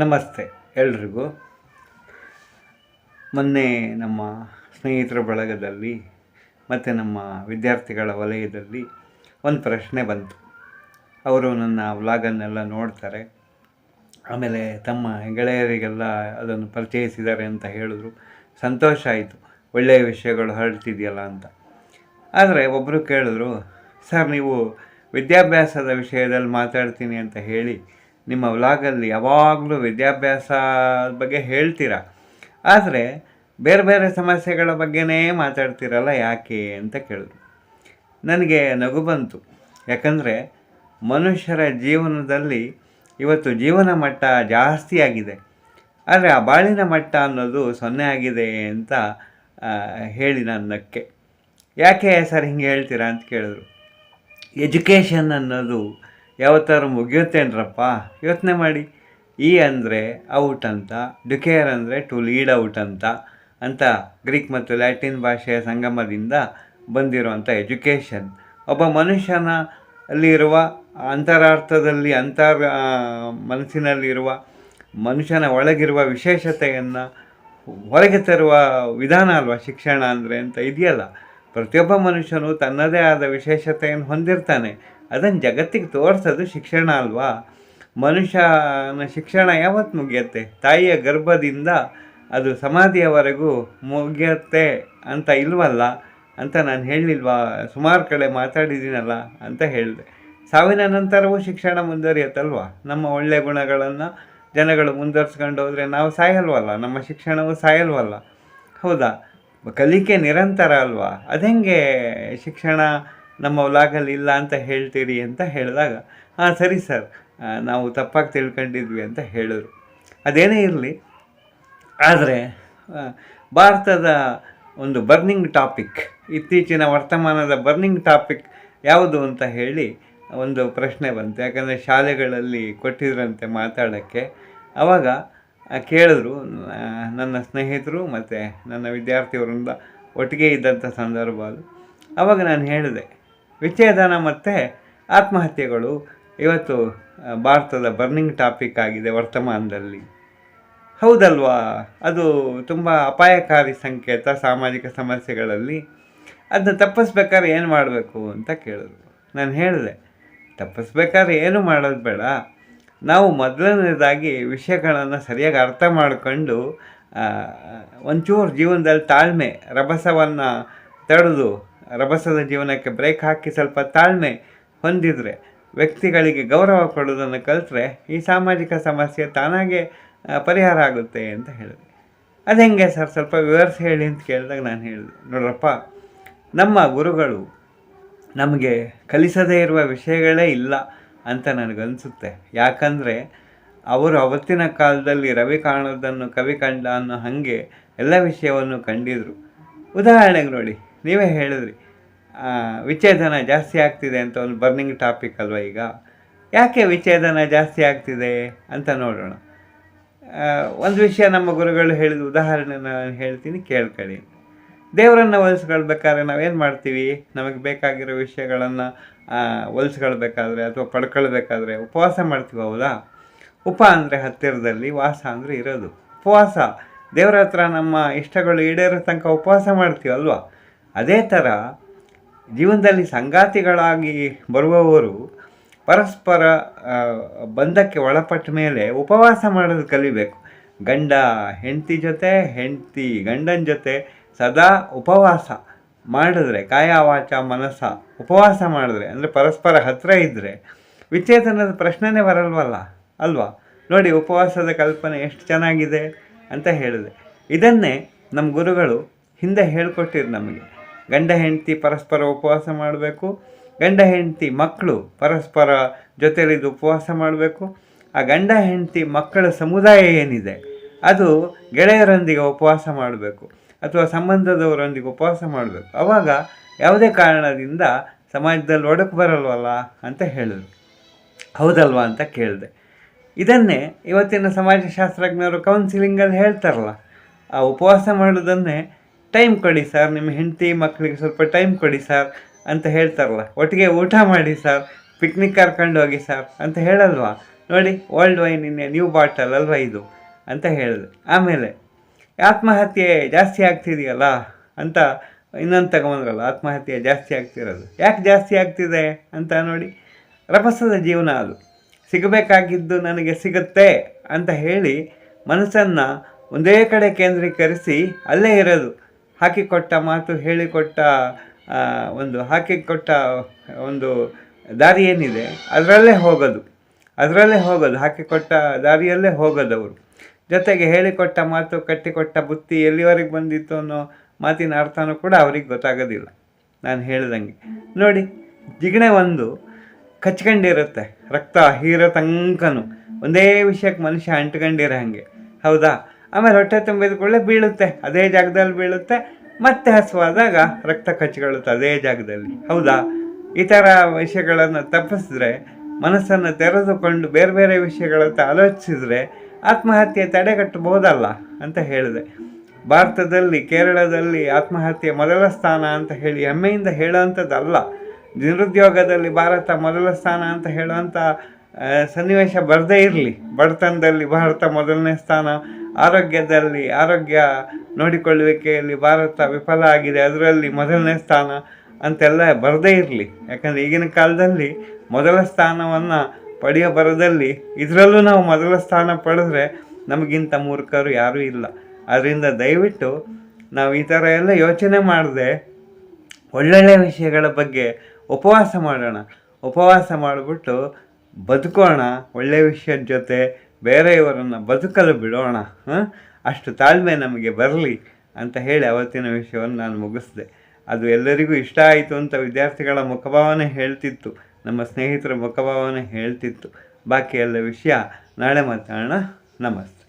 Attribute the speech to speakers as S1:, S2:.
S1: ನಮಸ್ತೆ ಎಲ್ರಿಗೂ. ಮೊನ್ನೆ ನಮ್ಮ ಸ್ನೇಹಿತರ ಬಳಗದಲ್ಲಿ ಮತ್ತು ನಮ್ಮ ವಿದ್ಯಾರ್ಥಿಗಳ ವಲಯದಲ್ಲಿ ಒಂದು ಪ್ರಶ್ನೆ ಬಂತು. ಅವರು ನನ್ನ ವ್ಲಾಗನ್ನೆಲ್ಲ ನೋಡ್ತಾರೆ, ಆಮೇಲೆ ತಮ್ಮ ಗೆಳೆಯರಿಗೆಲ್ಲ ಅದನ್ನು ಪರಿಚಯಿಸಿದ್ದಾರೆ ಅಂತ ಹೇಳಿದ್ರು. ಸಂತೋಷ ಆಯಿತು, ಒಳ್ಳೆಯ ವಿಷಯಗಳು ಹರಡ್ತಿದೆಯಲ್ಲ ಅಂತ. ಆದರೆ ಒಬ್ಬರು ಕೇಳಿದ್ರು, ಸರ್ ನೀವು ವಿದ್ಯಾಭ್ಯಾಸದ ವಿಷಯದಲ್ಲಿ ಮಾತಾಡ್ತೀನಿ ಅಂತ ಹೇಳಿ ನಿಮ್ಮ ವ್ಲಾಗಲ್ಲಿ ಯಾವಾಗಲೂ ವಿದ್ಯಾಭ್ಯಾಸ ಬಗ್ಗೆ ಹೇಳ್ತೀರಾ, ಆದರೆ ಬೇರೆ ಬೇರೆ ಸಮಸ್ಯೆಗಳ ಬಗ್ಗೆನೇ ಮಾತಾಡ್ತೀರಲ್ಲ, ಯಾಕೆ ಅಂತ ಕೇಳಿದ್ರು. ನನಗೆ ನಗು ಬಂತು. ಯಾಕಂದರೆ ಮನುಷ್ಯರ ಜೀವನದಲ್ಲಿ ಇವತ್ತು ಜೀವನ ಮಟ್ಟ ಜಾಸ್ತಿ ಆಗಿದೆ, ಆದರೆ ಆ ಬಾಳಿನ ಮಟ್ಟ ಅನ್ನೋದು 0 ಆಗಿದೆ ಅಂತ ಹೇಳಿ ನನ್ನಕ್ಕೆ. ಯಾಕೆ ಸರ್ ಹಿಂಗೆ ಹೇಳ್ತೀರಾ ಅಂತ ಕೇಳಿದ್ರು. ಎಜುಕೇಷನ್ ಅನ್ನೋದು ಯಾವತ್ತಾರು ಮುಗಿಯುತ್ತೇನ್ರಪ್ಪ, ಯೋಚನೆ ಮಾಡಿ. ಇ ಅಂದರೆ ಔಟ್ ಅಂತ, ಡುಕೇರ್ ಅಂದರೆ ಟು ಲೀಡ್ ಔಟ್ ಅಂತ ಗ್ರೀಕ್ ಮತ್ತು ಲ್ಯಾಟಿನ್ ಭಾಷೆಯ ಸಂಗಮದಿಂದ ಬಂದಿರುವಂಥ ಎಜುಕೇಷನ್ ಒಬ್ಬ ಮನುಷ್ಯನಲ್ಲಿರುವ ಅಂತರಾರ್ಥದಲ್ಲಿ ಮನಸ್ಸಿನಲ್ಲಿರುವ ಮನುಷ್ಯನ ಒಳಗಿರುವ ವಿಶೇಷತೆಯನ್ನು ಹೊರಗೆ ತರುವ ವಿಧಾನ ಅಲ್ವಾ ಶಿಕ್ಷಣ ಅಂದರೆ ಅಂತ ಇದೆಯಲ್ಲ. ಪ್ರತಿಯೊಬ್ಬ ಮನುಷ್ಯನು ತನ್ನದೇ ಆದ ವಿಶೇಷತೆಯನ್ನು ಹೊಂದಿರ್ತಾನೆ, ಅದನ್ನು ಜಗತ್ತಿಗೆ ತೋರಿಸೋದು ಶಿಕ್ಷಣ ಅಲ್ವಾ. ಮನುಷ್ಯನ ಶಿಕ್ಷಣ ಯಾವತ್ತು ಮುಗಿಯುತ್ತೆ? ತಾಯಿಯ ಗರ್ಭದಿಂದ ಅದು ಸಮಾಧಿಯವರೆಗೂ ಮುಗಿಯುತ್ತೆ ಅಂತ ಇಲ್ವಲ್ಲ ಅಂತ ನಾನು ಹೇಳಿಲ್ವಾ? ಸುಮಾರು ಕಡೆ ಮಾತಾಡಿದ್ದೀನಲ್ಲ ಅಂತ ಹೇಳಿದೆ. ಸಾವಿನ ನಂತರವೂ ಶಿಕ್ಷಣ ಮುಂದುವರಿಯುತ್ತಲ್ವ. ನಮ್ಮ ಒಳ್ಳೆಯ ಗುಣಗಳನ್ನು ಜನಗಳು ಮುಂದುವರ್ಸ್ಕೊಂಡು ಹೋದರೆ ನಾವು ಸಾಯಲ್ವಲ್ಲ, ನಮ್ಮ ಶಿಕ್ಷಣವು ಸಾಯಲ್ವಲ್ಲ, ಹೌದಾ? ಕಲಿಕೆ ನಿರಂತರ ಅಲ್ವಾ. ಅದೆಂಗೆ ಶಿಕ್ಷಣ ನಮ್ಮ ವ್ಲಾಗಲ್ಲಿ ಇಲ್ಲ ಅಂತ ಹೇಳ್ತೀರಿ ಅಂತ ಹೇಳಿದಾಗ, ಹಾಂ ಸರಿ ಸರ್, ನಾವು ತಪ್ಪಾಗಿ ತಿಳ್ಕೊಂಡಿದ್ವಿ ಅಂತ ಹೇಳಿದ್ರು. ಅದೇನೇ ಇರಲಿ, ಆದರೆ ಭಾರತದ ಒಂದು ಬರ್ನಿಂಗ್ ಟಾಪಿಕ್, ಇತ್ತೀಚಿನ ವರ್ತಮಾನದ ಬರ್ನಿಂಗ್ ಟಾಪಿಕ್ ಯಾವುದು ಅಂತ ಹೇಳಿ ಒಂದು ಪ್ರಶ್ನೆ ಬಂತು. ಯಾಕಂದರೆ ಶಾಲೆಗಳಲ್ಲಿ ಕೊಟ್ಟಿದ್ರಂತೆ ಮಾತಾಡೋಕ್ಕೆ. ಆವಾಗ ಕೇಳಿದ್ರು ನನ್ನ ಸ್ನೇಹಿತರು ಮತ್ತು ನನ್ನ ವಿದ್ಯಾರ್ಥಿಯವರಿಂದ ಒಟ್ಟಿಗೆ ಇದ್ದಂಥ ಸಂದರ್ಭ ಅದು. ಆವಾಗ ನಾನು ಹೇಳಿದೆ, ವಿಚ್ಛೇದನ ಮತ್ತು ಆತ್ಮಹತ್ಯೆಗಳು ಇವತ್ತು ಭಾರತದ ಬರ್ನಿಂಗ್ ಟಾಪಿಕ್ ಆಗಿದೆ ವರ್ತಮಾನದಲ್ಲಿ, ಹೌದಲ್ವಾ? ಅದು ತುಂಬ ಅಪಾಯಕಾರಿ ಸಂಕೇತ ಸಾಮಾಜಿಕ ಸಮಸ್ಯೆಗಳಲ್ಲಿ. ಅದನ್ನ ತಪ್ಪಿಸ್ಬೇಕಾದ್ರೆ ಏನು ಮಾಡಬೇಕು ಅಂತ ಕೇಳಿದ್ರು. ನಾನು ಹೇಳಿದೆ, ತಪ್ಪಿಸ್ಬೇಕಾದ್ರೆ ಏನು ಮಾಡೋದು ಬೇಡ, ನಾವು ಮೊದಲನೇದಾಗಿ ವಿಷಯಗಳನ್ನು ಸರಿಯಾಗಿ ಅರ್ಥ ಮಾಡಿಕೊಂಡು ಒಂಚೂರು ಜೀವನದಲ್ಲಿ ತಾಳ್ಮೆ, ರಭಸವನ್ನು ತಡೆದು ರಭಸದ ಜೀವನಕ್ಕೆ ಬ್ರೇಕ್ ಹಾಕಿ ಸ್ವಲ್ಪ ತಾಳ್ಮೆ ಹೊಂದಿದರೆ, ವ್ಯಕ್ತಿಗಳಿಗೆ ಗೌರವ ಕೊಡೋದನ್ನು ಕಲಿತ್ರೆ ಈ ಸಾಮಾಜಿಕ ಸಮಸ್ಯೆ ತಾನಾಗೆ ಪರಿಹಾರ ಆಗುತ್ತೆ ಅಂತ ಹೇಳಿದೆ. ಅದು ಹೆಂಗೆ ಸರ್, ಸ್ವಲ್ಪ ವಿವರಿಸಿ ಹೇಳಿ ಅಂತ ಕೇಳಿದಾಗ ನಾನು ಹೇಳಿದೆ, ನೋಡ್ರಪ್ಪ, ನಮ್ಮ ಗುರುಗಳು ನಮಗೆ ಕಲಿಸದೇ ಇರುವ ವಿಷಯಗಳೇ ಇಲ್ಲ ಅಂತ ನನಗನ್ಸುತ್ತೆ. ಯಾಕಂದರೆ ಅವರು ಅವತ್ತಿನ ಕಾಲದಲ್ಲಿ ರವಿ ಕಾಣೋದನ್ನು ಕವಿ ಕಂಡ ಅನ್ನೋ ಹಾಗೆ ಎಲ್ಲ ವಿಷಯವನ್ನು ಕಂಡಿದ್ರು. ಉದಾಹರಣೆಗೆ ನೋಡಿ, ನೀವೇ ಹೇಳಿದ್ರಿ ವಿಚ್ಛೇದನ ಜಾಸ್ತಿ ಆಗ್ತಿದೆ ಅಂತ, ಒಂದು ಬರ್ನಿಂಗ್ ಟಾಪಿಕ್ ಅಲ್ವ ಈಗ. ಯಾಕೆ ವಿಚ್ಛೇದನ ಜಾಸ್ತಿ ಆಗ್ತಿದೆ ಅಂತ ನೋಡೋಣ. ಒಂದು ವಿಷಯ ನಮ್ಮ ಗುರುಗಳು ಹೇಳಿದ ಉದಾಹರಣೆ ನಾನು ಹೇಳ್ತೀನಿ, ಕೇಳ್ಕೊಳ್ಳಿ. ದೇವರನ್ನು ಒಲಿಸ್ಕೊಳ್ಬೇಕಾದ್ರೆ ನಾವೇನು ಮಾಡ್ತೀವಿ? ನಮಗೆ ಬೇಕಾಗಿರೋ ವಿಷಯಗಳನ್ನು ಒಲಿಸ್ಕೊಳ್ಬೇಕಾದ್ರೆ ಅಥವಾ ಪಡ್ಕೊಳ್ಬೇಕಾದ್ರೆ ಉಪವಾಸ ಮಾಡ್ತೀವಿ, ಹೌದಾ? ಉಪ ಅಂದರೆ ಹತ್ತಿರದಲ್ಲಿ, ವಾಸ ಅಂದರೆ ಇರೋದು. ಉಪವಾಸ, ದೇವರ ಹತ್ರ ನಮ್ಮ ಇಷ್ಟಗಳು ಈಡೇರೋ ತನಕ ಉಪವಾಸ ಮಾಡ್ತೀವಿ ಅಲ್ವಾ? ಅದೇ ಥರ ಜೀವನದಲ್ಲಿ ಸಂಗಾತಿಗಳಾಗಿ ಬರುವವರು ಪರಸ್ಪರ ಬಂಧಕ್ಕೆ ಒಳಪಟ್ಟ ಮೇಲೆ ಉಪವಾಸ ಮಾಡೋದು ಕಲಿಬೇಕು. ಗಂಡ ಹೆಂಡತಿ ಜೊತೆ, ಹೆಂಡತಿ ಗಂಡನ ಜೊತೆ ಸದಾ ಉಪವಾಸ ಮಾಡಿದ್ರೆ, ಕಾಯ ವಾಚ ಮನಸ್ಸ ಉಪವಾಸ ಮಾಡಿದ್ರೆ, ಅಂದರೆ ಪರಸ್ಪರ ಹತ್ತಿರ ಇದ್ದರೆ ವಿಚ್ಛೇದನದ ಪ್ರಶ್ನೆನೇ ಬರಲ್ವಲ್ಲ ಅಲ್ವಾ? ನೋಡಿ, ಉಪವಾಸದ ಕಲ್ಪನೆ ಎಷ್ಟು ಚೆನ್ನಾಗಿದೆ ಅಂತ ಹೇಳಿದೆ. ಇದನ್ನೇ ನಮ್ಮ ಗುರುಗಳು ಹಿಂದೆ ಹೇಳ್ಕೊಟ್ಟಿರು ನಮಗೆ. ಗಂಡ ಹೆಂಡತಿ ಪರಸ್ಪರ ಉಪವಾಸ ಮಾಡಬೇಕು, ಗಂಡ ಹೆಂಡತಿ ಮಕ್ಕಳು ಪರಸ್ಪರ ಜೊತೆಲಿದ್ದು ಉಪವಾಸ ಮಾಡಬೇಕು. ಆ ಗಂಡ ಹೆಂಡತಿ ಮಕ್ಕಳ ಸಮುದಾಯ ಏನಿದೆ ಅದು ಗೆಳೆಯರೊಂದಿಗೆ ಉಪವಾಸ ಮಾಡಬೇಕು ಅಥವಾ ಸಂಬಂಧದವರೊಂದಿಗೆ ಉಪವಾಸ ಮಾಡಬೇಕು. ಆವಾಗ ಯಾವುದೇ ಕಾರಣದಿಂದ ಸಮಾಜದಲ್ಲಿ ಒಡಕು ಬರಲ್ವಲ್ಲ ಅಂತ ಹೇಳಿದ್ರು. ಹೌದಲ್ವಾ ಅಂತ ಕೇಳಿದೆ. ಇದನ್ನೇ ಇವತ್ತಿನ ಸಮಾಜಶಾಸ್ತ್ರಜ್ಞರು ಕೌನ್ಸಿಲಿಂಗಲ್ಲಿ ಹೇಳ್ತಾರಲ್ಲ, ಆ ಉಪವಾಸ ಮಾಡೋದನ್ನೇ ಟೈಮ್ ಕೊಡಿ ಸರ್, ನಿಮ್ಮ ಹೆಂಡತಿ ಮಕ್ಕಳಿಗೆ ಸ್ವಲ್ಪ ಟೈಮ್ ಕೊಡಿ ಸರ್ ಅಂತ ಹೇಳ್ತಾರಲ್ಲ. ಒಟ್ಟಿಗೆ ಊಟ ಮಾಡಿ ಸರ್, ಪಿಕ್ನಿಕ್ ಕರ್ಕೊಂಡು ಹೋಗಿ ಸರ್ ಅಂತ ಹೇಳಲ್ವಾ? ನೋಡಿ old wine in new bottle ಅಲ್ವಾ ಇದು ಅಂತ ಹೇಳಿದೆ. ಆಮೇಲೆ ಆತ್ಮಹತ್ಯೆ ಜಾಸ್ತಿ ಆಗ್ತಿದೆಯಲ್ಲ ಅಂತ ಇನ್ನೊಂದು ತಗೊಂಡ್ರಲ್ಲ, ಆತ್ಮಹತ್ಯೆ ಜಾಸ್ತಿ ಆಗ್ತಿರೋದು ಯಾಕೆ ಜಾಸ್ತಿ ಆಗ್ತಿದೆ ಅಂತ ನೋಡಿ. ರಭಸದ ಜೀವನ ಅದು. ಸಿಗಬೇಕಾಗಿದ್ದು ನನಗೆ ಸಿಗುತ್ತೆ ಅಂತ ಹೇಳಿ ಮನಸ್ಸನ್ನು ಒಂದೇ ಕಡೆ ಕೇಂದ್ರೀಕರಿಸಿ ಅಲ್ಲೇ ಇರೋದು. ಹಾಕಿಕೊಟ್ಟ ಮಾತು, ಹೇಳಿಕೊಟ್ಟ ಹಾಕಿಕೊಟ್ಟ ಒಂದು ದಾರಿ ಏನಿದೆ ಅದರಲ್ಲೇ ಹೋಗೋದು, ಹಾಕಿಕೊಟ್ಟ ದಾರಿಯಲ್ಲೇ ಹೋಗೋದು ಅವರು. ಜೊತೆಗೆ ಹೇಳಿಕೊಟ್ಟ ಮಾತು, ಕಟ್ಟಿಕೊಟ್ಟ ಬುತ್ತಿ ಎಲ್ಲಿವರೆಗೆ ಬಂದಿತ್ತು ಅನ್ನೋ ಮಾತಿನ ಅರ್ಥನೂ ಕೂಡ ಅವ್ರಿಗೆ ಗೊತ್ತಾಗೋದಿಲ್ಲ. ನಾನು ಹೇಳ್ದಂಗೆ ನೋಡಿ, ಜಿಗಣೆ ಒಂದು ಕಚ್ಕೊಂಡಿರುತ್ತೆ, ರಕ್ತ ಹೀರೋ ತನಕನೂ ಒಂದೇ ವಿಷಯಕ್ಕೆ ಮನುಷ್ಯ ಅಂಟ್ಕೊಂಡಿರೋ ಹಾಗೆ, ಹೌದಾ? ಆಮೇಲೆ ಹೊಟ್ಟೆ ತುಂಬಿದ ಕೂಡಲೇ ಬೀಳುತ್ತೆ, ಅದೇ ಜಾಗದಲ್ಲಿ ಬೀಳುತ್ತೆ, ಮತ್ತೆ ಹಸುವಾದಾಗ ರಕ್ತ ಕಚ್ಕೊಳ್ಳುತ್ತೆ ಅದೇ ಜಾಗದಲ್ಲಿ, ಹೌದಾ? ಈ ಥರ ವಿಷಯಗಳನ್ನು ತಪ್ಪಿಸಿದ್ರೆ, ಮನಸ್ಸನ್ನು ತೆರೆದುಕೊಂಡು ಬೇರೆ ಬೇರೆ ವಿಷಯಗಳತ್ತ ಆಲೋಚಿಸಿದರೆ ಆತ್ಮಹತ್ಯೆ ತಡೆಗಟ್ಟಬಹುದಲ್ಲ ಅಂತ ಹೇಳಿದೆ. ಭಾರತದಲ್ಲಿ, ಕೇರಳದಲ್ಲಿ ಆತ್ಮಹತ್ಯೆ ಮೊದಲ ಸ್ಥಾನ ಅಂತ ಹೇಳಿ ಹೆಮ್ಮೆಯಿಂದ ಹೇಳೋವಂಥದ್ದಲ್ಲ. ನಿರುದ್ಯೋಗದಲ್ಲಿ ಭಾರತ ಮೊದಲ ಸ್ಥಾನ ಅಂತ ಹೇಳುವಂಥ ಸನ್ನಿವೇಶ ಬರದೇ ಇರಲಿ. ಬಡತನದಲ್ಲಿ ಭಾರತ ಮೊದಲನೇ ಸ್ಥಾನ, ಆರೋಗ್ಯ ನೋಡಿಕೊಳ್ಳುವಿಕೆಯಲ್ಲಿ ಭಾರತ ವಿಫಲ ಆಗಿದೆ, ಅದರಲ್ಲಿ ಮೊದಲನೇ ಸ್ಥಾನ ಅಂತೆಲ್ಲ ಬರದೇ ಇರಲಿ. ಯಾಕಂದರೆ ಈಗಿನ ಕಾಲದಲ್ಲಿ ಮೊದಲ ಸ್ಥಾನವನ್ನು ಪಡೆಯೋ ಬರದಲ್ಲಿ ಇದರಲ್ಲೂ ನಾವು ಮೊದಲ ಸ್ಥಾನ ಪಡೆದ್ರೆ ನಮಗಿಂತ ಮೂರ್ಖರು ಯಾರೂ ಇಲ್ಲ. ಆದ್ದರಿಂದ ದಯವಿಟ್ಟು ನಾವು ಈ ಥರ ಎಲ್ಲ ಯೋಚನೆ ಮಾಡದೆ ಒಳ್ಳೊಳ್ಳೆ ವಿಷಯಗಳ ಬಗ್ಗೆ ಉಪವಾಸ ಮಾಡೋಣ. ಉಪವಾಸ ಮಾಡಿಬಿಟ್ಟು ಬದುಕೋಣ, ಒಳ್ಳೆಯ ವಿಷಯದ ಜೊತೆ ಬೇರೆಯವರನ್ನು ಬದುಕಲು ಬಿಡೋಣ. ಅಷ್ಟು ತಾಳ್ಮೆ ನಮಗೆ ಬರಲಿ ಅಂತ ಹೇಳಿ ಅವತ್ತಿನ ವಿಷಯವನ್ನು ನಾನು ಮುಗಿಸಿದೆ. ಅದು ಎಲ್ಲರಿಗೂ ಇಷ್ಟ ಆಯಿತು ಅಂತ ವಿದ್ಯಾರ್ಥಿಗಳ ಮುಖಭಾವನೆ ಹೇಳ್ತಿತ್ತು, ನಮ್ಮ ಸ್ನೇಹಿತರ ಮುಖಭಾವನೆ ಹೇಳ್ತಿತ್ತು. ಬಾಕಿ ಎಲ್ಲ ವಿಷಯ ನಾಳೆ ಮಾತಾಡೋಣ. ನಮಸ್ತೆ.